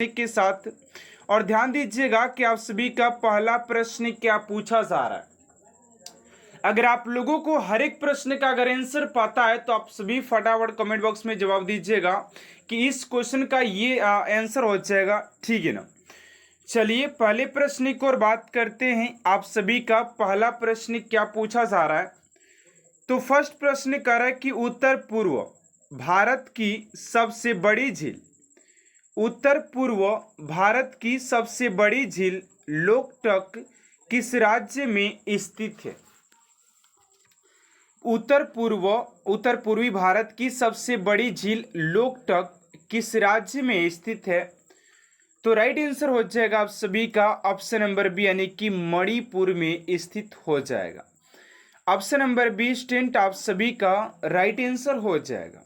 के साथ। और ध्यान दीजिएगा कि आप सभी का पहला प्रश्न क्या पूछा जा रहा है। अगर आप लोगों को हर एक प्रश्न का अगर आंसर पता है तो आप सभी फटाफट कमेंट बॉक्स में जवाब दीजिएगा कि इस क्वेश्चन का ये आंसर हो जाएगा, ठीक है ना। चलिए पहले प्रश्न की ओर बात करते हैं। आप सभी का पहला प्रश्न क्या पूछा जा रहा है। तो फर्स्ट प्रश्न कह रहा है कि उत्तर पूर्व भारत की सबसे बड़ी झील, उत्तर पूर्व भारत की सबसे बड़ी झील लोकटक किस राज्य में स्थित है। उत्तर पूर्वी भारत की सबसे बड़ी झील लोकटक किस राज्य में स्थित है। तो राइट आंसर हो जाएगा आप सभी का ऑप्शन नंबर बी, यानी कि मणिपुर में स्थित हो जाएगा। ऑप्शन नंबर बी स्टूडेंट आप सभी का राइट आंसर हो जाएगा।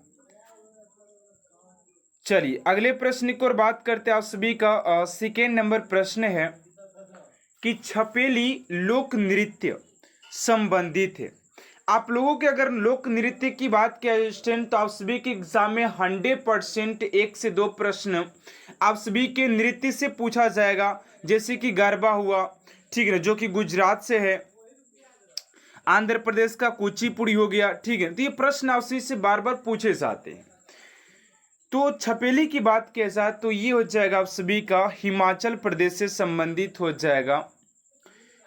चलिए अगले प्रश्न की ओर बात करते हैं। आप सभी का सेकेंड नंबर प्रश्न है कि छपेली लोक नृत्य संबंधित है। आप लोगों के अगर लोक नृत्य की बात किया स्टूडेंट तो आप सभी के एग्जाम में 100% 1 से 2 प्रश्न आप सभी के नृत्य से पूछा जाएगा, जैसे कि गरबा हुआ, ठीक है, जो कि गुजरात से है। आंध्र प्रदेश का कुचिपुड़ी हो गया, ठीक है। तो ये प्रश्न आपसे से बार बार पूछे जाते हैं। तो छपेली की बात किया जाए तो ये हो जाएगा आप सभी का हिमाचल प्रदेश से संबंधित हो जाएगा।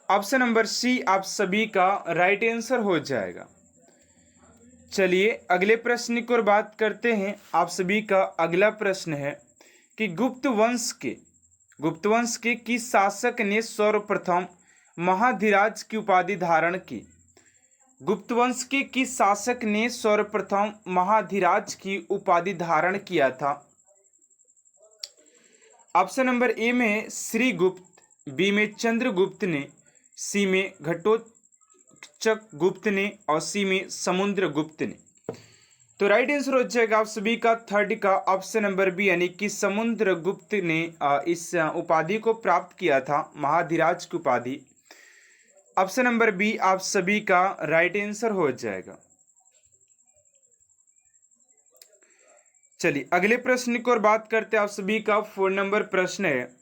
ऑप्शन नंबर सी आप सभी का राइट आंसर हो जाएगा। चलिए अगले प्रश्न की ओर बात करते हैं। आप सभी का अगला प्रश्न है कि गुप्त वंश के किस शासक ने सर्वप्रथम महाधिराज की उपाधि धारण की। गुप्त वंश के किस शासक ने सर्वप्रथम महाधिराज की उपाधि धारण किया था। ऑप्शन नंबर ए में श्रीगुप्त, बी में चंद्रगुप्त ने, सी में घटोत्कच गुप्त ने और सी में समुद्रगुप्त ने। तो राइट आंसर हो जाएगा आप सभी का थर्ड का ऑप्शन नंबर बी, यानी कि समुद्रगुप्त ने इस उपाधि को प्राप्त किया था, महाधिराज की उपाधि। ऑप्शन नंबर बी आप सभी का राइट आंसर हो जाएगा। चलिए अगले प्रश्न की ओर बात करते हैं। आप सभी का 4 नंबर प्रश्न है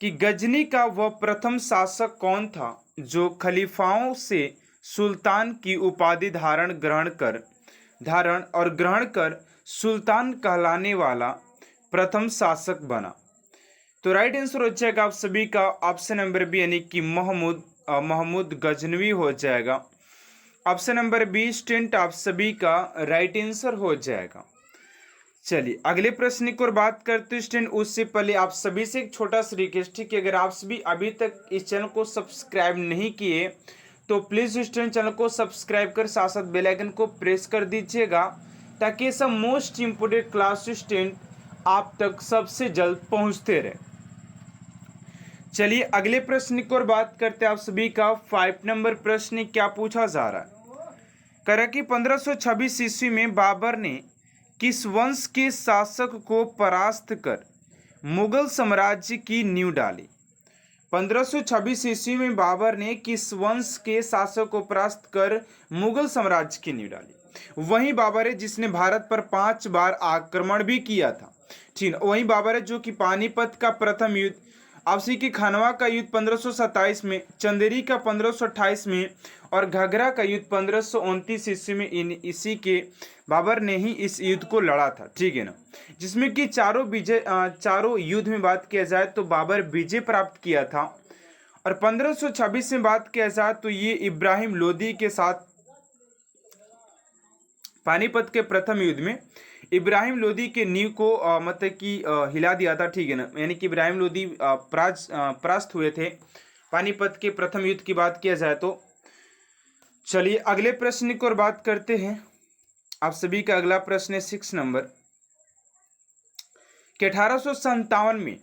कि गजनी का वह प्रथम शासक कौन था जो खलीफाओं से सुल्तान की उपाधि ग्रहण कर सुल्तान कहलाने वाला प्रथम शासक बना। तो राइट आंसर हो जाएगा आप सभी का ऑप्शन नंबर बी, यानी कि महमूद गजनवी हो जाएगा। ऑप्शन नंबर बी स्टूडेंट आप सभी का राइट आंसर हो जाएगा। चलिए अगले प्रश्न की ओर बात करते हैं स्टूडेंट। उससे पहले आप सभी से एक छोटा सा रिक्वेस्ट है कि अगर आप सभी अभी तक इस चैनल को सब्सक्राइब नहीं किए तो प्लीज़ स्टूडेंट चैनल को सब्सक्राइब कर साथ साथ बेल आइकन को प्रेस कर दीजिएगा, ताकि ये सब मोस्ट इम्पोर्टेंट क्लास स्टूडेंट आप तक सबसे जल्द पहुंचते रहे। चलिए अगले प्रश्न की ओर बात करते हैं। आप सभी का 5 नंबर प्रश्न क्या पूछा जा रहा है। कह कि 1526 ईस्वी में बाबर ने किस वंश के शासक को परास्त कर मुगल साम्राज्य की नींव डाली। 1526 ईस्वी में बाबर ने किस वंश के शासक को परास्त कर मुगल साम्राज्य की नींव डाली। वही बाबर है जिसने भारत पर 5 बार आक्रमण भी किया था, ठीक। वही बाबर है जो कि पानीपत का प्रथम युद्ध, आपसी की खानवा का युद्ध 1527 में, चंदेरी का 1528 में और घाघरा का युद्ध 1529 ईस्वी में इसी के बाबर ने ही इस युद्ध को लड़ा था, ठीक है ना। जिसमें कि चारों युद्ध में बात किया जाए तो बाबर विजय प्राप्त किया था। और 1526 में बात किया जाए तो ये इब्राहिम लोदी के साथ पानीपत के प्रथम युद्ध में इब्राहिम लोदी के नींव को मतलब कि हिला दिया था, ठीक है ना। यानी कि इब्राहिम लोदी परास्त हुए थे पानीपत के प्रथम युद्ध की बात किया जाए तो। चलिए अगले प्रश्न की ओर बात करते हैं। आप सभी का अगला प्रश्न है 6 नंबर कि 1857 में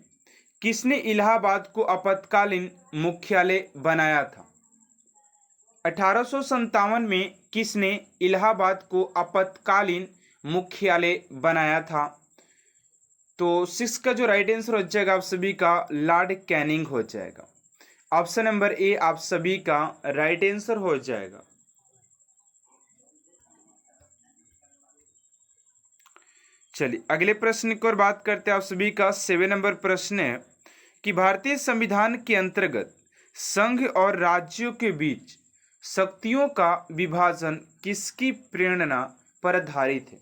किसने इलाहाबाद को आपातकालीन मुख्यालय बनाया था। 1857 में किसने इलाहाबाद को आपातकालीन मुख्यालय बनाया था। तो 6 का जो राइट आंसर हो जाएगा आप सभी का लॉर्ड कैनिंग हो जाएगा। ऑप्शन नंबर ए आप सभी का राइट आंसर हो जाएगा। चलिए अगले प्रश्न की ओर बात करते हैं। आप सभी का 7 नंबर प्रश्न है कि भारतीय संविधान के अंतर्गत संघ और राज्यों के बीच शक्तियों का विभाजन किसकी प्रेरणा पर आधारित है।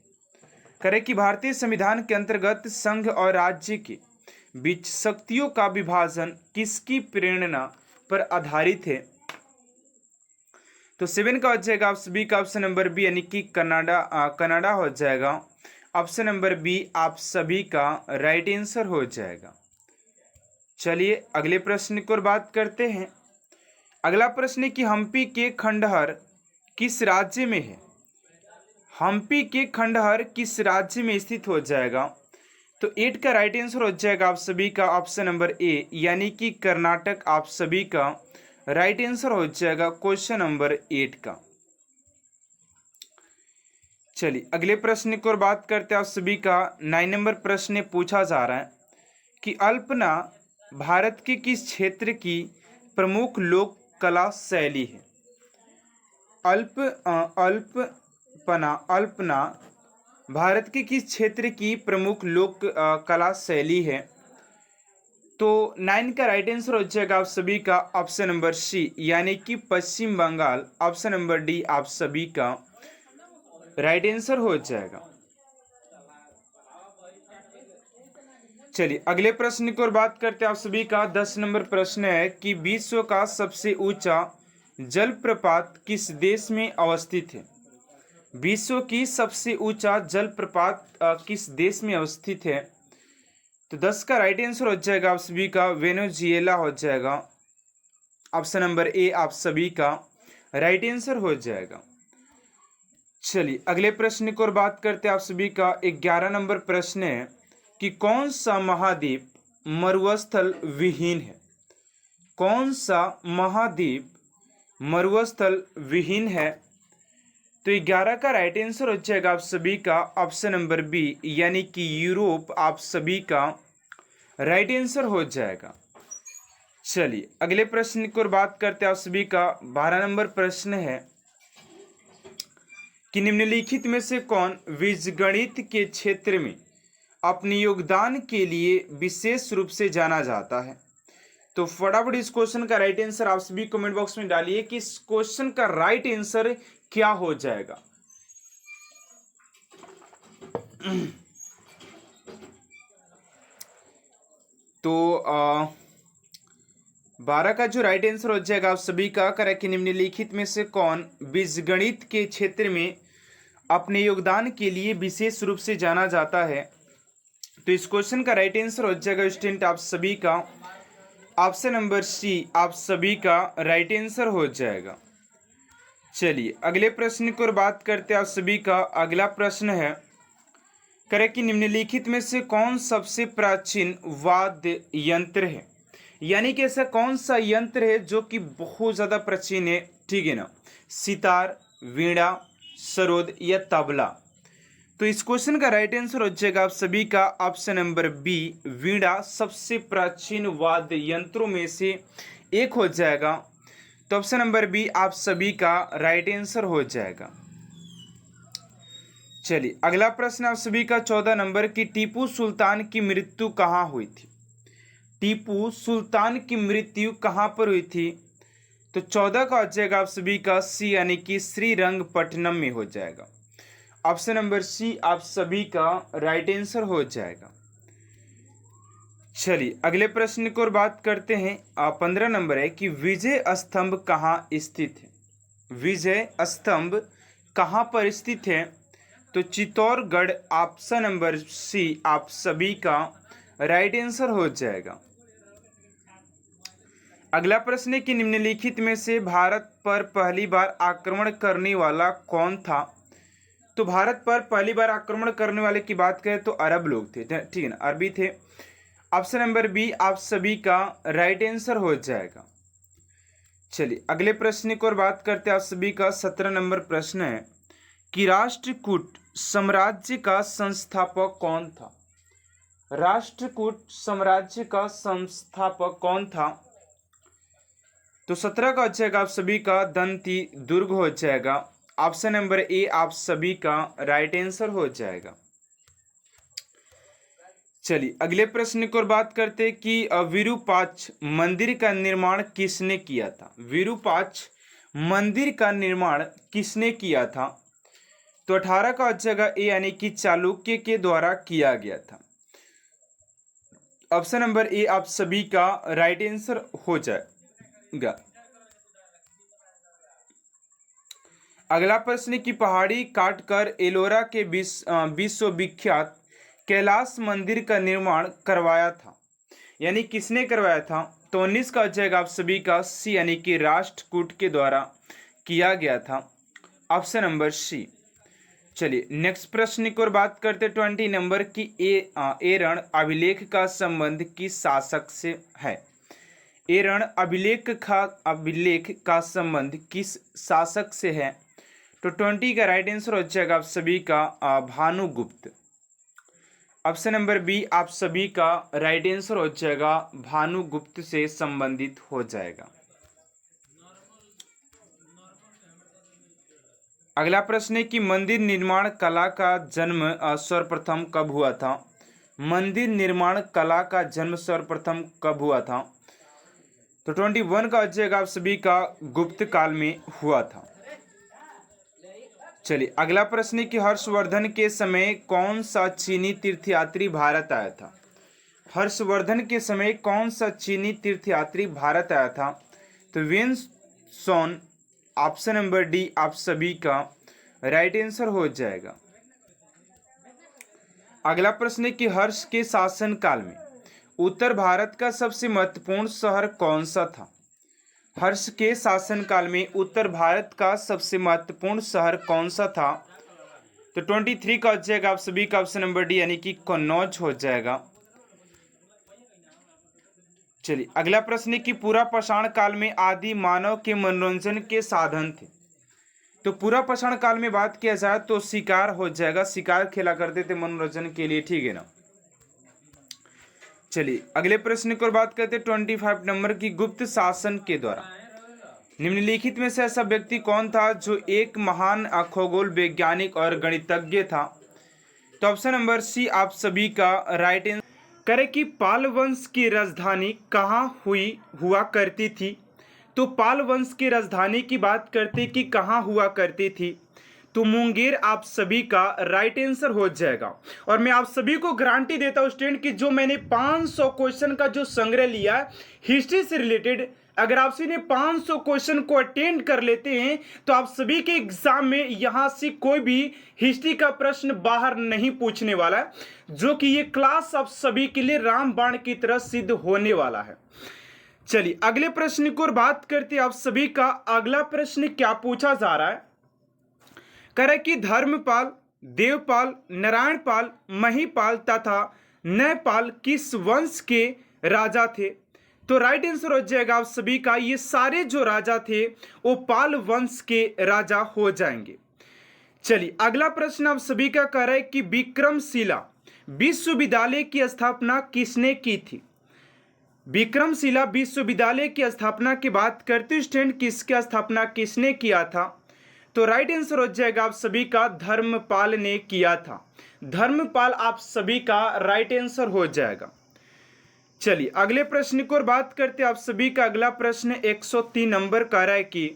करें कि भारतीय संविधान के अंतर्गत संघ और राज्य के बीच शक्तियों का विभाजन किसकी प्रेरणा पर आधारित है। तो 7 का हो जाएगा आप सभी का ऑप्शन नंबर बी यानी कि कनाडा हो जाएगा। ऑप्शन नंबर बी आप सभी का राइट आंसर हो जाएगा। चलिए अगले प्रश्न की ओर बात करते हैं। अगला प्रश्न है कि हम्पी के खंडहर किस राज्य में है। हम्पी के खंडहर किस राज्य में स्थित हो जाएगा। तो 8 का राइट आंसर हो जाएगा आप सभी का ऑप्शन नंबर ए यानी कि कर्नाटक आप सभी का राइट आंसर हो जाएगा क्वेश्चन नंबर 8 का। चलिए अगले प्रश्न की ओर बात करते हैं। आप सभी का 9 नंबर प्रश्न पूछा जा रहा है कि अल्पना भारत के किस क्षेत्र की प्रमुख लोक कला शैली है। अल्पना भारत के किस क्षेत्र की प्रमुख लोक कला शैली है। तो 9 का राइट आंसर हो जाएगा आप सभी का ऑप्शन नंबर सी यानी कि पश्चिम बंगाल। ऑप्शन नंबर डी आप सभी का राइट आंसर हो जाएगा। चलिए अगले प्रश्न की ओर बात करते हैं। आप सभी का 10 नंबर प्रश्न है कि विश्व का सबसे ऊंचा जलप्रपात किस देश में अवस्थित है। विश्व की सबसे ऊंचा जलप्रपात किस देश में अवस्थित है। तो 10 का राइट आंसर हो जाएगा आप सभी का वेनेजुएला हो जाएगा। ऑप्शन नंबर ए आप सभी का राइट आंसर हो जाएगा। चलिए अगले प्रश्न की ओर बात करते हैं। आप सभी का 11 नंबर प्रश्न है कि कौन सा महाद्वीप मरुस्थल विहीन है। कौन सा महाद्वीप मरुस्थल विहीन है। तो 11 का राइट आंसर हो जाएगा आप सभी का ऑप्शन नंबर बी यानी कि यूरोप आप सभी का राइट आंसर हो जाएगा। चलिए अगले प्रश्न की ओर बात करते हैं। आप सभी का 12 नंबर प्रश्न है कि निम्नलिखित में से कौन बीजगणित के क्षेत्र में अपने योगदान के लिए विशेष रूप से जाना जाता है। तो फटाफट इस क्वेश्चन का राइट आंसर आप सभी कमेंट बॉक्स में डालिए कि इस क्वेश्चन का राइट आंसर क्या हो जाएगा। तो 12 का जो राइट आंसर हो जाएगा आप सभी का करेक्ट कि निम्नलिखित में से कौन बीजगणित के क्षेत्र में अपने योगदान के लिए विशेष रूप से जाना जाता है। तो इस क्वेश्चन का राइट आंसर हो जाएगा स्टूडेंट आप सभी का ऑप्शन नंबर सी आप सभी का राइट आंसर हो जाएगा। चलिए अगले प्रश्न की ओर बात करते हैं। आप सभी का अगला प्रश्न है करेक्ट कि निम्नलिखित में से कौन सबसे प्राचीन वाद्य यंत्र है। यानी कि ऐसा कौन सा यंत्र है जो कि बहुत ज़्यादा प्राचीन है। ठीक है ना, सितार, वीणा, सरोद या तबला। तो इस क्वेश्चन का राइट आंसर हो जाएगा आप सभी का ऑप्शन नंबर बी वीणा सबसे प्राचीन वाद्य यंत्रों में से एक हो जाएगा। तो ऑप्शन नंबर बी आप सभी का राइट आंसर हो जाएगा। चलिए अगला प्रश्न आप सभी का 14 नंबर की टीपू सुल्तान की मृत्यु कहाँ हुई थी। टीपू सुल्तान की मृत्यु कहाँ पर हुई थी। तो 14 का हो जाएगा आप सभी का सी यानी कि श्रीरंगपट्टनम में हो जाएगा। ऑप्शन नंबर सी आप सभी का राइट आंसर हो जाएगा। चलिए अगले प्रश्न की ओर बात करते हैं। 15 नंबर है कि विजय स्तंभ कहाँ स्थित है। विजय स्तंभ कहाँ पर स्थित है। तो चित्तौड़गढ़ ऑप्शन नंबर सी आप सभी का राइट आंसर हो जाएगा। अगला प्रश्न है कि निम्नलिखित में से भारत पर पहली बार आक्रमण करने वाला कौन था। तो भारत पर पहली बार आक्रमण करने वाले की बात करें तो अरब लोग थे। ठीक है ना, अरबी थे। ऑप्शन नंबर बी आप सभी का राइट आंसर हो जाएगा। चलिए अगले प्रश्न की ओर बात करते हैं। आप सभी का 17 नंबर प्रश्न है कि राष्ट्रकूट साम्राज्य का संस्थापक कौन था। राष्ट्रकूट साम्राज्य का संस्थापक कौन था। तो 17 का हो जाएगा आप सभी का दंती दुर्ग हो जाएगा। ऑप्शन नंबर ए आप सभी का राइट आंसर हो जाएगा। चलिए अगले प्रश्न की ओर बात करते हैं कि विरूपाक्ष मंदिर का निर्माण किसने किया था। विरूपाक्ष मंदिर का निर्माण किसने किया था? तो 18 का जगह ए यानी कि चालुक्य के द्वारा किया गया था। ऑप्शन नंबर ए आप सभी का राइट आंसर हो जाएगा। अगला प्रश्न की पहाड़ी काटकर एलोरा के विश्वविख्यात कैलाश मंदिर का निर्माण करवाया था, यानी किसने करवाया था? तो 19 का जगह आप सभी का सी यानी कि राष्ट्रकूट के द्वारा किया गया था। Option number C. चलिए नेक्स्ट प्रश्न की ओर बात करते 20 नंबर की ए रण अभिलेख का संबंध किस शासक से है? ए रण अभिलेख का संबंध किस शासक से है? तो 20 का राइट आंसर हो जाएगा आप सभी का भानुगुप्त। ऑप्शन नंबर बी आप सभी का राइट आंसर हो जाएगा भानुगुप्त से संबंधित हो जाएगा। अगला प्रश्न है कि मंदिर निर्माण कला का जन्म सर्वप्रथम कब हुआ था? मंदिर निर्माण कला का जन्म सर्वप्रथम कब हुआ था? तो 21 का हो जाएगा आप सभी का गुप्त काल में हुआ था। चलिए अगला प्रश्न है कि हर्षवर्धन के समय कौन सा चीनी तीर्थयात्री भारत आया था? हर्षवर्धन के समय कौन सा चीनी तीर्थयात्री भारत आया था? तो वेन सोन। ऑप्शन नंबर डी आप सभी का राइट आंसर हो जाएगा। अगला प्रश्न है कि हर्ष के शासन काल में उत्तर भारत का सबसे महत्वपूर्ण शहर कौन सा था? हर्ष के शासनकाल में उत्तर भारत का सबसे महत्वपूर्ण शहर कौन सा था? तो 23 का हो जाएगा आप सभी का ऑप्शन नंबर डी यानी कि कन्नौज हो जाएगा। चलिए अगला प्रश्न है कि पूरा पाषाण काल में आदि मानव के मनोरंजन के साधन थे। तो पूरा पाषाण काल में बात किया जाए तो शिकार हो जाएगा, शिकार खेला करते थे मनोरंजन के लिए, ठीक है ना। चलिए अगले प्रश्न की ओर बात करते हैं 25 नंबर की गुप्त शासन के द्वारा निम्नलिखित में से ऐसा व्यक्ति कौन था जो एक महान खगोल वैज्ञानिक और गणितज्ञ था? तो ऑप्शन नंबर सी आप सभी का राइट आंसर करें कि पाल वंश की राजधानी कहाँ हुआ करती थी? तो पाल वंश की राजधानी की बात करते कि कहाँ हुआ करती थी, तो मुंगेर आप सभी का राइट आंसर हो जाएगा। और मैं आप सभी को गारंटी देता हूं स्टूडेंट कि जो मैंने 500 क्वेश्चन का जो संग्रह लिया है हिस्ट्री से रिलेटेड, अगर आप सभी ने 500 क्वेश्चन को अटेंड कर लेते हैं तो आप सभी के एग्जाम में यहां से कोई भी हिस्ट्री का प्रश्न बाहर नहीं पूछने वाला है, जो कि ये क्लास आप सभी के लिए रामबाण की तरह सिद्ध होने वाला है। चलिए अगले प्रश्न की ओर बात करते हैं। आप सभी का अगला प्रश्न क्या पूछा जा रहा है? करे कि धर्मपाल, देवपाल, नारायणपाल, महिपाल तथा नयपाल किस वंश के राजा थे? तो राइट आंसर हो जाएगा आप सभी का ये सारे जो राजा थे वो पाल वंश के राजा हो जाएंगे। चलिए अगला प्रश्न आप सभी का कह रहा है कि विक्रमशिला विश्वविद्यालय की स्थापना किसने की थी? विक्रमशिला विश्वविद्यालय की स्थापना की बात करते स्टूडेंट किसकी स्थापना किसने किया था? तो राइट आंसर हो जाएगा आप सभी का धर्मपाल ने किया था। धर्मपाल आप सभी का राइट आंसर हो जाएगा। चलिए अगले प्रश्न की ओर बात करते हैं। आप सभी का अगला प्रश्न 103 नंबर का रहा है कि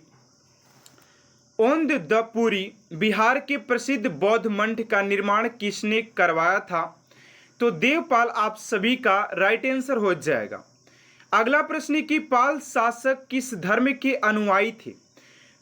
ओंदपुरी बिहार के प्रसिद्ध बौद्ध मठ का निर्माण किसने करवाया था? तो देवपाल आप सभी का राइट आंसर हो जाएगा। अगला प्रश्न की पाल शासक किस धर्म के अनुयायी थे?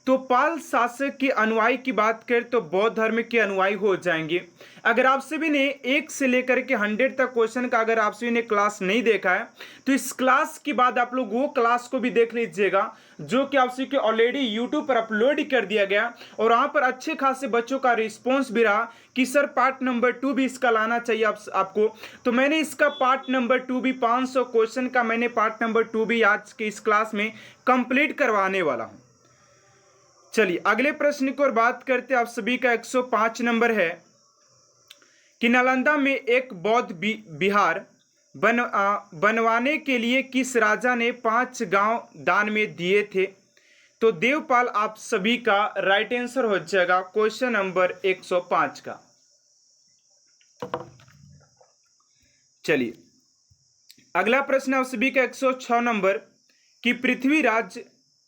तो पाल शासक के अनुयायी की बात करें तो बौद्ध धर्म के अनुयायी हो जाएंगे। अगर आप सभी ने 1 से लेकर के 100 तक क्वेश्चन का अगर आप सभी ने क्लास नहीं देखा है तो इस क्लास के बाद आप लोग वो क्लास को भी देख लीजिएगा जो कि आप सभी के ऑलरेडी यूट्यूब पर अपलोड कर दिया गया और वहाँ पर अच्छे खासे बच्चों का रिस्पॉन्स भी रहा कि सर पार्ट नंबर 2 भी इसका लाना चाहिए आपको। तो मैंने इसका पार्ट नंबर 2 भी 500 क्वेश्चन का मैंने पार्ट नंबर 2 भी आज के इस क्लास में कंप्लीट करवाने वाला हूँ। चलिए अगले प्रश्न की ओर बात करते आप सभी का 105 नंबर है कि नालंदा में एक बौद्ध विहार बनवाने के लिए किस राजा ने 5 गांव दान में दिए थे? तो देवपाल आप सभी का राइट आंसर हो जाएगा क्वेश्चन नंबर 105 का। चलिए अगला प्रश्न आप सभी का 106 नंबर कि पृथ्वी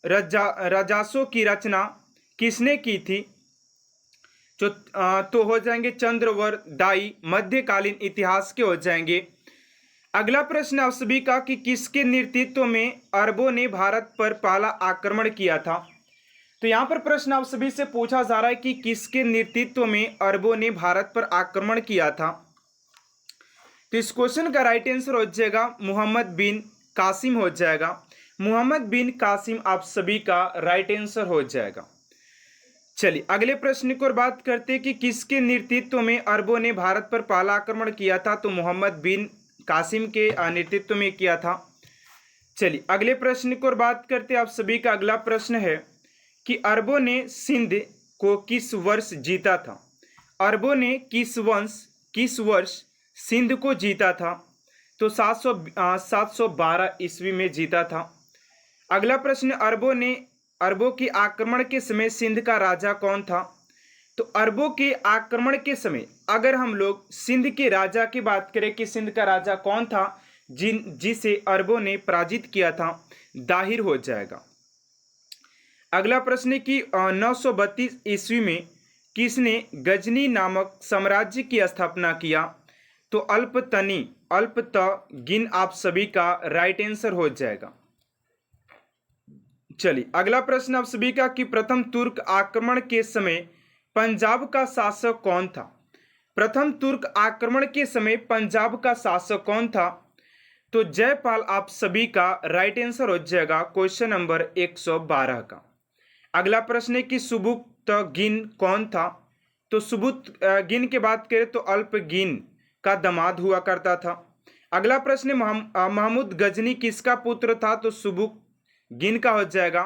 राजस्व की रचना किसने की थी। जो तो हो जाएंगे चंद्रवरदाई, मध्यकालीन इतिहास के हो जाएंगे। अगला प्रश्न आप सभी का कि किसके नेतृत्व में अरबों ने भारत पर पहला आक्रमण किया था। तो यहाँ पर प्रश्न आप सभी से पूछा जा रहा है कि किसके नेतृत्व में अरबों ने भारत पर आक्रमण किया था। तो इस क्वेश्चन का राइट आंसर हो जाएगा मोहम्मद बिन कासिम हो जाएगा। मोहम्मद बिन कासिम आप सभी का राइट आंसर हो जाएगा। चलिए अगले प्रश्न की ओर बात करते हैं कि किसके नेतृत्व में अरबों ने भारत पर पहला आक्रमण किया था। तो मोहम्मद बिन कासिम के नेतृत्व में किया था। चलिए अगले प्रश्न की ओर बात करते हैं। आप सभी का अगला प्रश्न है कि अरबों ने सिंध को किस वर्ष जीता था। अरबों ने किस वर्ष सिंध को जीता था। तो 712 ईस्वी में जीता था। अगला प्रश्न, अरबों के आक्रमण के समय सिंध का राजा कौन था। तो अरबों के आक्रमण के समय अगर हम लोग सिंध के राजा की बात करें कि सिंध का राजा कौन था जिसे अरबों ने पराजित किया था, दाहिर हो जाएगा। अगला प्रश्न है कि 932 ईस्वी में किसने गजनी नामक साम्राज्य की स्थापना किया। तो अल्पतगिन आप सभी का राइट आंसर हो जाएगा। चलिए अगला प्रश्न आप सभी का कि प्रथम तुर्क आक्रमण के समय पंजाब का शासक कौन था। प्रथम तुर्क आक्रमण के समय पंजाब का शासक कौन था। तो जयपाल आप सभी का राइट आंसर हो जाएगा क्वेश्चन नंबर 112 का। अगला प्रश्न है कि सुबुक्तगिन कौन था। तो सुबुक्तगिन की बात करें तो अल्पगिन का दामाद हुआ करता था। अगला प्रश्न, महमूद गजनी किसका पुत्र था। तो सुबुक्तगिन का हो जाएगा।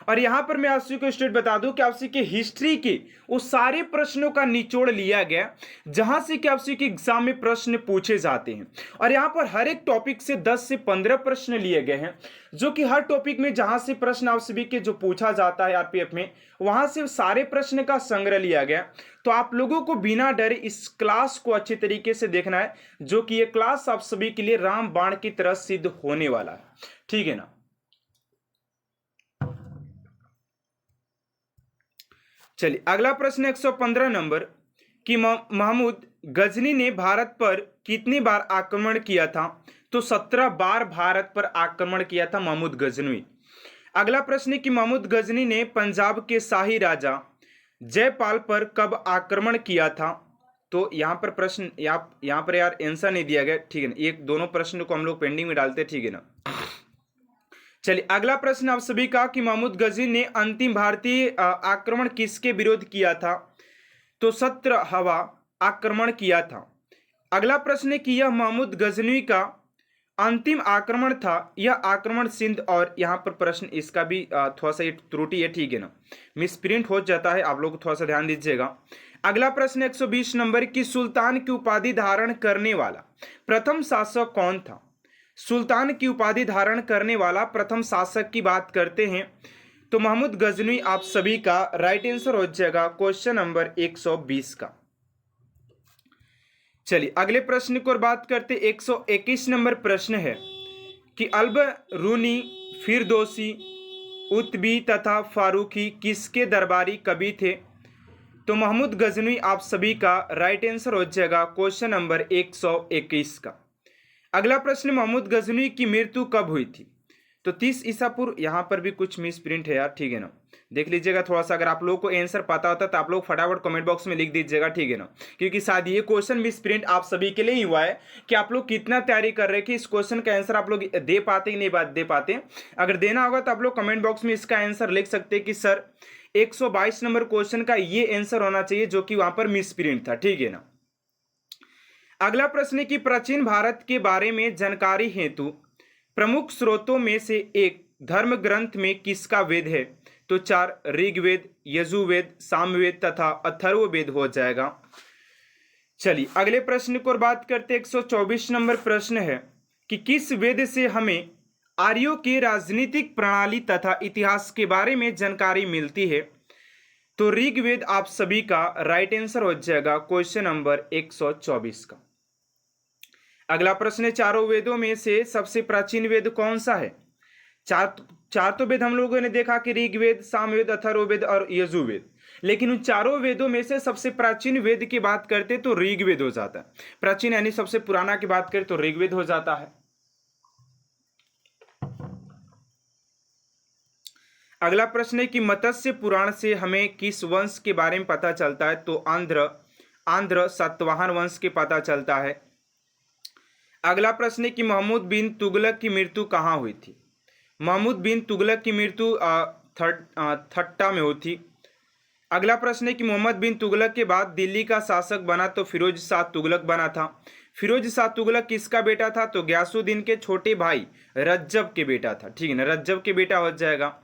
और यहाँ पर मैं आप सभी को स्टेट बता दूं कि आप सभी के हिस्ट्री के उस सारे प्रश्नों का निचोड़ लिया गया जहां से कि आप सभी के एग्जाम में प्रश्न पूछे जाते हैं। और यहाँ पर हर एक टॉपिक से 10 से 15 प्रश्न लिए गए हैं, जो कि हर टॉपिक में जहां से प्रश्न आप सभी के जो पूछा जाता है आरपीएफ में, वहां से सारे प्रश्न का संग्रह लिया गया। तो आप लोगों को बिना डरे इस क्लास को अच्छे तरीके से देखना है, जो कि ये क्लास आप सभी के लिए रामबाण की तरह सिद्ध होने वाला है। ठीक है ना। चलिए अगला प्रश्न 115 नंबर कि महमूद गजनी ने भारत पर कितनी बार आक्रमण किया था। तो 17 बार भारत पर आक्रमण किया था महमूद गजनवी। अगला प्रश्न कि महमूद गजनी ने पंजाब के शाही राजा जयपाल पर कब आक्रमण किया था। तो यहाँ पर प्रश्न यहाँ पर यार आंसर नहीं दिया गया। ठीक है ना, एक दोनों प्रश्न को हम लोग पेंडिंग में डालते हैं। ठीक है ना। चलिए अगला प्रश्न आप सभी का कि महमूद गजनी ने अंतिम भारतीय आक्रमण किसके विरोध किया था। तो 17वां आक्रमण किया था। अगला प्रश्न है कि यह महमूद गजनवी का अंतिम आक्रमण था। यह आक्रमण सिंध, और यहाँ पर प्रश्न इसका भी थोड़ा सा त्रुटि है। ठीक है ना, मिसप्रिंट हो जाता है, आप लोग थोड़ा सा ध्यान दीजिएगा। अगला प्रश्न 120 नंबर की सुल्तान की उपाधि धारण करने वाला प्रथम शासक कौन था। सुल्तान की उपाधि धारण करने वाला प्रथम शासक की बात करते हैं तो महमूद गजनवी आप सभी का राइट आंसर हो जाएगा क्वेश्चन नंबर 120 का। चलिए अगले प्रश्न की ओर बात करते 121 नंबर प्रश्न है कि अल-बरूनी, फिरदौसी, उत्बी तथा फारूकी किसके दरबारी कवि थे। तो महमूद गजनवी आप सभी का राइट आंसर हो जाएगा क्वेश्चन नंबर 121 का। अगला प्रश्न, महमूद गजनवी की मृत्यु कब हुई थी। तो 30 ईसा पूर्व। यहाँ पर भी कुछ मिस प्रिंट है यार। ठीक है ना, देख लीजिएगा थोड़ा सा। अगर आप लोगों को आंसर पता होता तो आप लोग फटाफट कमेंट बॉक्स में लिख दीजिएगा। ठीक है ना, क्योंकि शायद ये क्वेश्चन मिस प्रिंट आप सभी के लिए ही हुआ है कि आप लोग कितना तैयारी कर रहे हैं कि इस क्वेश्चन का आंसर आप लोग दे पाते कि नहीं दे पाते। अगर देना होगा तो आप लोग कमेंट बॉक्स में इसका आंसर लिख सकते हैं कि सर 122 नंबर क्वेश्चन का ये आंसर होना चाहिए, जो कि वहां पर मिस प्रिंट था। ठीक है ना। अगला प्रश्न है कि प्राचीन भारत के बारे में जानकारी हेतु प्रमुख स्रोतों में से एक धर्म ग्रंथ में किसका वेद है। तो 4 ऋग्वेद, यजुर्वेद, सामवेद तथा अथर्ववेद हो जाएगा। चलिए अगले प्रश्न को बात करते 124 नंबर प्रश्न है कि किस वेद से हमें आर्यों की राजनीतिक प्रणाली तथा इतिहास के बारे में जानकारी मिलती है। तो ऋग्वेद आप सभी का राइट आंसर हो जाएगा क्वेश्चन नंबर 124 का। अगला प्रश्न है, चारों वेदों में से सबसे प्राचीन वेद कौन सा है? चार चार तो वेद हम लोगों ने देखा कि ऋग्वेद, सामवेद, अथर्ववेद और यजुर्वेद, लेकिन उन चारों वेदों में से सबसे प्राचीन वेद की बात करते तो ऋग्वेद हो जाता है। प्राचीन यानी सबसे पुराना की बात करें तो ऋग्वेद हो जाता है। अगला प्रश्न है कि मत्स्य पुराण से हमें किस वंश के बारे में पता चलता है? तो आंध्र सातवाहन वंश के पता चलता है। अगला प्रश्न है कि महमूद बिन तुगलक की मृत्यु कहाँ हुई थी? महमूद बिन तुगलक की मृत्यु थट्टा में हुई थी। अगला प्रश्न है कि मोहम्मद बिन तुगलक के बाद दिल्ली का शासक बना तो फिरोज शाह तुगलक बना था। फिरोज शाह तुगलक किसका बेटा था? तो गयासुद्दीन के छोटे भाई रज्जब के बेटा था। ठीक है ना, रज्जब के बेटा हो जाएगा।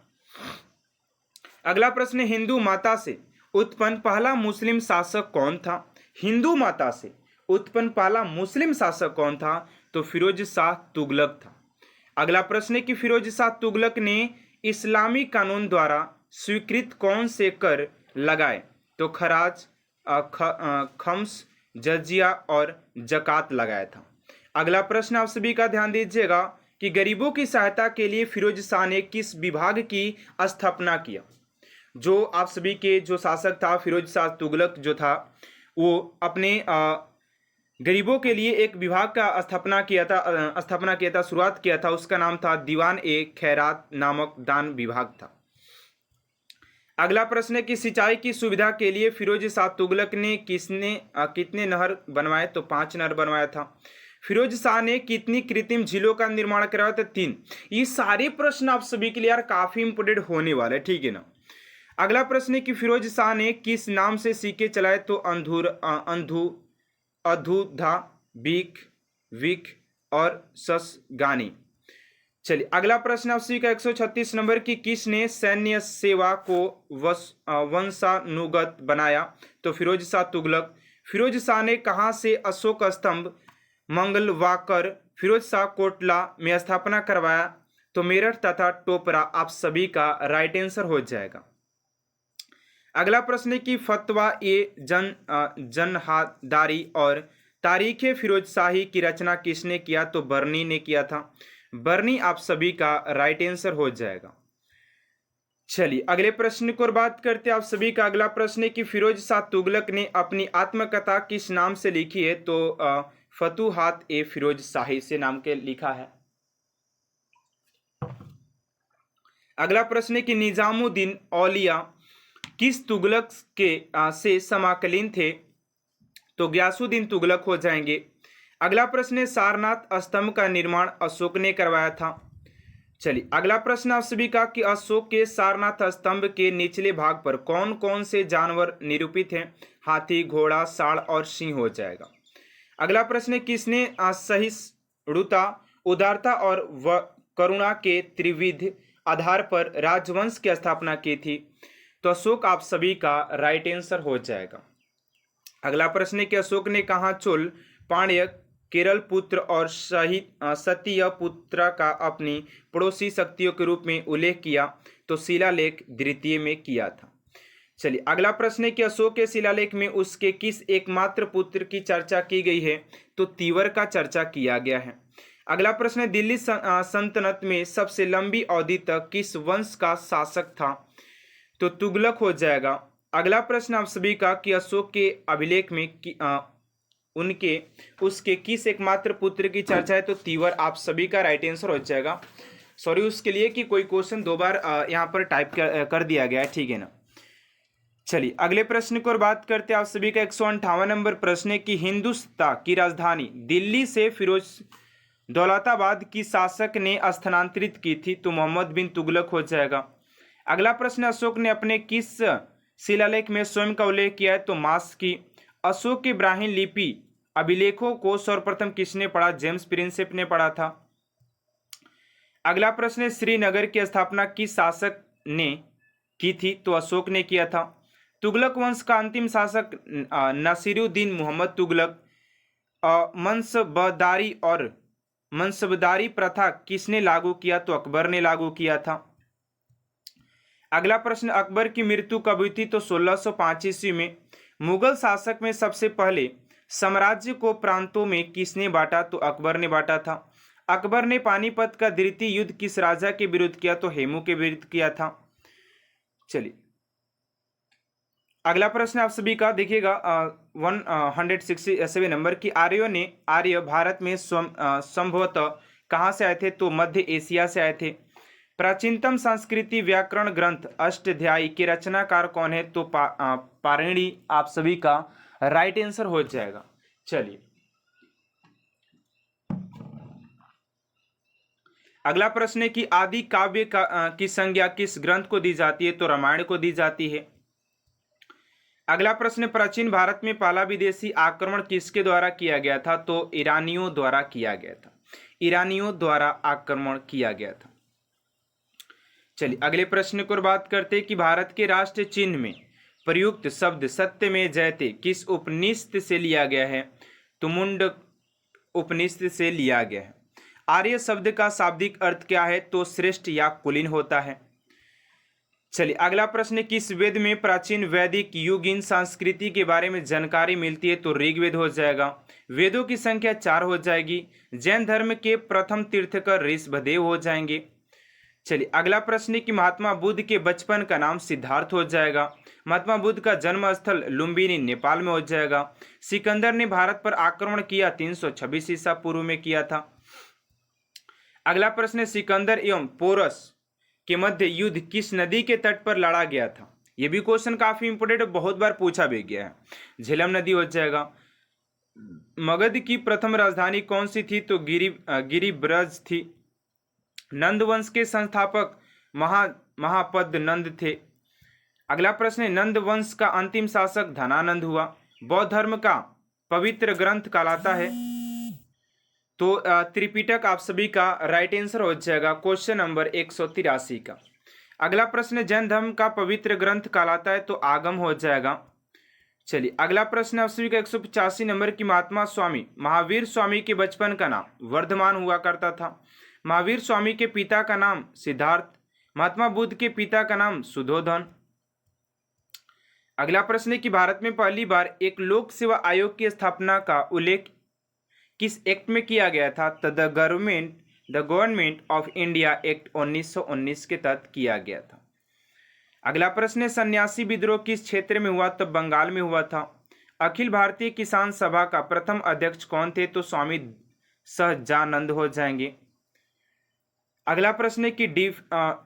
अगला प्रश्न, हिंदू माता से उत्पन्न पहला मुस्लिम शासक कौन था? हिंदू माता से उत्पन्न पहला मुस्लिम शासक कौन था? तो फिरोज शाह तुगलक था। अगला प्रश्न है कि फिरोज शाह तुगलक ने इस्लामी कानून द्वारा स्वीकृत कौन से कर लगाए? तो खराज, खम्स, जजिया और जकात लगाया था। अगला प्रश्न आप सभी का ध्यान दीजिएगा कि गरीबों की सहायता के लिए फिरोज शाह ने किस विभाग की स्थापना किया? जो आप सभी के जो शासक था फिरोज शाह तुगलक जो था, वो अपने गरीबों के लिए एक विभाग का स्थापना किया था, शुरुआत किया था। उसका नाम था दीवान ए खैरात नामक दान विभाग था। अगला प्रश्न है कि सिंचाई की सुविधा के लिए फिरोज शाह तुगलक ने कितने नहर बनवाए? तो 5 नहर बनवाया था। फिरोज शाह ने कितनी कृत्रिम झीलों का निर्माण कराया था? 3। ये सारे प्रश्न आप सभी के लिए यार काफी इंपोर्टेंट होने वाले, ठीक है ना। अगला प्रश्न है कि फिरोज शाह ने किस नाम से सिक्के चलाए? तो अधूधा, बीक, विक और ससगानी। चलिए अगला प्रश्न आप सभी का 136 नंबर की, किसने सैन्य सेवा को वंशानुगत बनाया? तो फिरोज शाह तुगलक। फिरोज शाह ने कहाँ से अशोक स्तंभ मंगलवाकर फिरोज शाह कोटला में स्थापना करवाया? तो मेरठ तथा टोपरा आप सभी का राइट आंसर हो जाएगा। अगला प्रश्न है कि फतवा ए जनहादारी और तारीख फिरोज शाही की रचना किसने किया? तो बर्नी ने किया था। बर्नी आप सभी का राइट आंसर हो जाएगा। चलिए अगले प्रश्न को बात करते हैं आप सभी का। अगला प्रश्न है कि फिरोज शाह तुगलक ने अपनी आत्मकथा किस नाम से लिखी है? तो फतुहात ए फिरोज शाही से नाम के लिखा है। अगला प्रश्न है कि निजामुद्दीन औलिया किस तुगलक के से समाकलीन थे? तो गयासुद्दीन तुगलक हो जाएंगे। अगला प्रश्न है सारनाथ स्तंभ का निर्माण अशोक ने करवाया था। चलिए अगला प्रश्न आप सभी का कि अशोक के सारनाथ स्तंभ के निचले भाग पर कौन कौन से जानवर निरूपित हैं? हाथी, घोड़ा, सांड और सिंह हो जाएगा। अगला प्रश्न है किसने सहिष्णुता, उदारता और करुणा के त्रिविध आधार पर राजवंश की स्थापना की थी? तो अशोक आप सभी का राइट आंसर हो जाएगा। अगला प्रश्न है कि अशोक ने कहा चोल, पांड्य, केरल पुत्र और सतीय पुत्र का अपनी पड़ोसी शक्तियों के रूप में उल्लेख किया? तो शिलालेख द्वितीय में किया था। चलिए अगला प्रश्न है कि अशोक के शिलालेख में उसके किस एकमात्र पुत्र की चर्चा की गई है? तो तीवर का चर्चा किया गया है। अगला प्रश्न है दिल्ली सल्तनत में सबसे लंबी अवधि तक किस वंश का शासक था? तो तुगलक हो जाएगा। अगला प्रश्न आप सभी का कि अशोक के अभिलेख में उसके किस एकमात्र पुत्र की चर्चा है? तो तीवर आप सभी का राइट आंसर हो जाएगा। सॉरी उसके लिए कि कोई क्वेश्चन 2 बार यहाँ पर टाइप कर दिया गया है, ठीक है ना। चलिए अगले प्रश्न को बात करते हैं आप सभी का 158 नंबर प्रश्न है कि हिंदुस्तान की राजधानी दिल्ली से फिरोज दौलताबाद की शासक ने स्थानांतरित की थी? तो मोहम्मद बिन तुगलक हो जाएगा। अगला प्रश्न, अशोक ने अपने किस शिलालेख में स्वयं का उल्लेख किया है? तो मास की। अशोक के ब्राह्मी लिपि अभिलेखों को सर्वप्रथम किसने पढ़ा? जेम्स प्रिंसेप ने पढ़ा था। अगला प्रश्न, श्रीनगर की स्थापना किस शासक ने की थी? तो अशोक ने किया था। तुगलक वंश का अंतिम शासक नसीरुद्दीन मोहम्मद तुगलक। मनसबदारी प्रथा किसने लागू किया? तो अकबर ने लागू किया था। अगला प्रश्न, अकबर की मृत्यु कब हुई थी? तो 1605 ईस्वी में। मुगल शासक में सबसे पहले साम्राज्य को प्रांतों में किसने बांटा? तो अकबर ने बांटा था। अकबर ने पानीपत का द्वितीय युद्ध किस राजा के विरुद्ध किया? तो हेमू के विरुद्ध किया था। चलिए अगला प्रश्न आप सभी का देखिएगा 167 नंबर की आर्य भारत में संभवतः कहाँ से आए थे? तो मध्य एशिया से आए थे। प्राचीनतम संस्कृति व्याकरण ग्रंथ अष्टाध्यायी के रचनाकार कौन है? तो पाणिनि आप सभी का राइट आंसर हो जाएगा। चलिए अगला प्रश्न है कि आदि काव्य की संज्ञा किस ग्रंथ को दी जाती है? तो रामायण को दी जाती है। अगला प्रश्न, प्राचीन भारत में पहला विदेशी आक्रमण किसके द्वारा किया गया था? तो ईरानियों द्वारा किया गया था। ईरानियों द्वारा आक्रमण किया गया था। चलिए अगले प्रश्न को बात करते हैं कि भारत के राष्ट्र चिन्ह में प्रयुक्त शब्द सत्य में जयते किस उपनिषद से लिया गया है? तो मुंड उपनिषद से लिया गया है। आर्य शब्द का शाब्दिक अर्थ क्या है? तो श्रेष्ठ या कुलीन होता है। चलिए अगला प्रश्न, किस वेद में प्राचीन वैदिक युगीन संस्कृति के बारे में जानकारी मिलती है? तो ऋग्वेद हो जाएगा। वेदों की संख्या 4 हो जाएगी। जैन धर्म के प्रथम तीर्थकर ऋषभदेव हो जाएंगे। चलिए अगला प्रश्न कि महात्मा बुद्ध के बचपन का नाम सिद्धार्थ हो जाएगा। महात्मा बुद्ध का जन्म स्थल लुम्बिनी नेपाल में हो जाएगा। सिकंदर ने भारत पर आक्रमण किया 326 ईसा पूर्व में किया था। अगला प्रश्न, सिकंदर एवं पोरस के मध्य युद्ध किस नदी के तट पर लड़ा गया था? यह भी क्वेश्चन काफी इंपोर्टेंट, बहुत बार पूछा भी गया है। झेलम नदी हो जाएगा। मगध की प्रथम राजधानी कौन सी थी? तो गिरिब्रज थी। नंद वंश के संस्थापक महापद नंद थे। अगला प्रश्न, नंद वंश का अंतिम शासक धनानंद हुआ। बौद्ध धर्म का पवित्र ग्रंथ कहलाता है? तो त्रिपिटक आप सभी का राइट आंसर हो जाएगा क्वेश्चन नंबर 183 का। अगला प्रश्न, जैन धर्म का पवित्र ग्रंथ कहलाता है? तो आगम हो जाएगा। चलिए अगला प्रश्न आप सभी का 185 नंबर की महात्मा स्वामी महावीर स्वामी के बचपन का नाम वर्धमान हुआ करता था। महावीर स्वामी के पिता का नाम सिद्धार्थ। महात्मा बुद्ध के पिता का नाम सुधोधन। अगला प्रश्न है कि भारत में पहली बार एक लोक सेवा आयोग की स्थापना का उल्लेख किस एक्ट में किया गया था? तो the government of India act 1919 के तहत किया गया था। अगला प्रश्न है, सन्यासी विद्रोह किस क्षेत्र में हुआ? तो बंगाल में हुआ था। अखिल भारतीय किसान सभा का प्रथम अध्यक्ष कौन थे? तो स्वामी सहजानंद हो जाएंगे। अगला प्रश्न है कि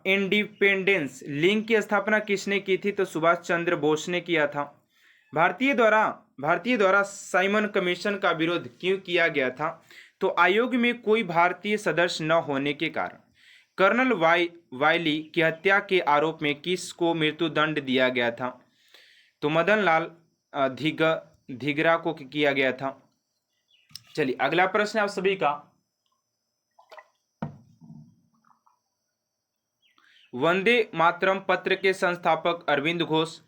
इंडिपेंडेंस लिंक की स्थापना किसने की थी? तो सुभाष चंद्र बोस ने किया था। भारतीय द्वारा साइमन कमीशन का विरोध क्यों किया गया था? तो आयोग में कोई भारतीय सदस्य न होने के कारण। कर्नल वायली की हत्या के आरोप में किसको मृत्युदंड दिया गया था? तो मदन लाल धिगरा को किया गया था। चलिए अगला प्रश्न आप सभी का, वंदे मातरम पत्र के संस्थापक अरविंद घोष।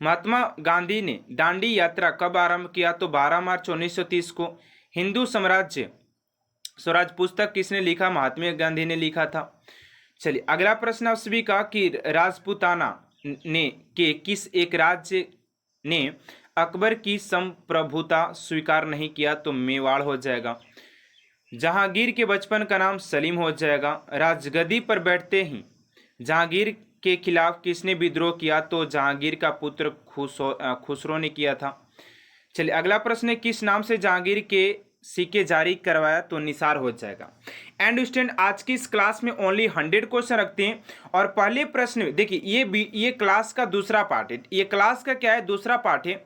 महात्मा गांधी ने दांडी यात्रा कब आरंभ किया? तो 12 मार्च 1930 को। हिंदू स्वराज पुस्तक किसने लिखा? महात्मा गांधी ने लिखा था। चलिए अगला प्रश्न आप सभी का कि राजपूताना ने के किस एक राज्य ने अकबर की संप्रभुता स्वीकार नहीं किया? तो मेवाड़ हो जाएगा। जहांगीर के बचपन का नाम सलीम हो जाएगा। राजगद्दी पर बैठते ही जहांगीर के खिलाफ किसने विद्रोह किया? तो जहांगीर का पुत्र खुसरो ने किया था। चलिए अगला प्रश्न है, किस नाम से जहांगीर के सिक्के जारी करवाया? तो निसार हो जाएगा। एंड स्टूडेंट, आज की इस क्लास में ओनली 100 क्वेश्चन रखते हैं और पहले प्रश्न में देखिए ये क्लास का दूसरा पार्ट है। ये क्लास का क्या है? दूसरा पार्ट है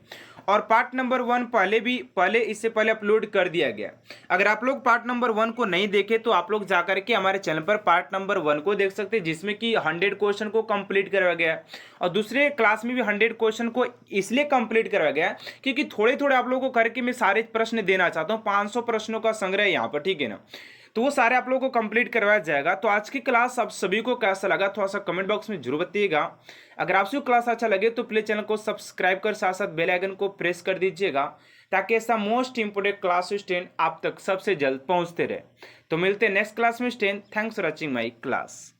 और पार्ट नंबर 1 इससे पहले अपलोड कर दिया गया। अगर आप लोग पार्ट नंबर 1 को नहीं देखे तो आप लोग जाकर के हमारे चैनल पर पार्ट नंबर 1 को देख सकते हैं, जिसमें कि 100 क्वेश्चन को कंप्लीट करवाया गया है। और दूसरे क्लास में भी 100 क्वेश्चन को इसलिए कंप्लीट करवाया गया है क्योंकि थोड़े थोड़े आप लोगों को करके मैं सारे प्रश्न देना चाहता हूँ। 500 प्रश्नों का संग्रह यहाँ पर, ठीक है ना, तो वो सारे आप लोगों को कंप्लीट करवाया जाएगा। तो आज की क्लास आप सभी को कैसा लगा थोड़ा सा कमेंट बॉक्स में जरूर बताइएगा। अगर आपको क्लास अच्छा लगे तो प्लीज चैनल को सब्सक्राइब कर साथ साथ बेल आइकन को प्रेस कर दीजिएगा ताकि ऐसा मोस्ट इंपोर्टेंट क्लास स्टूडेंट आप तक सबसे जल्द पहुंचते रहे। तो मिलते हैं नेक्स्ट क्लास में student. Thanks for watching my class.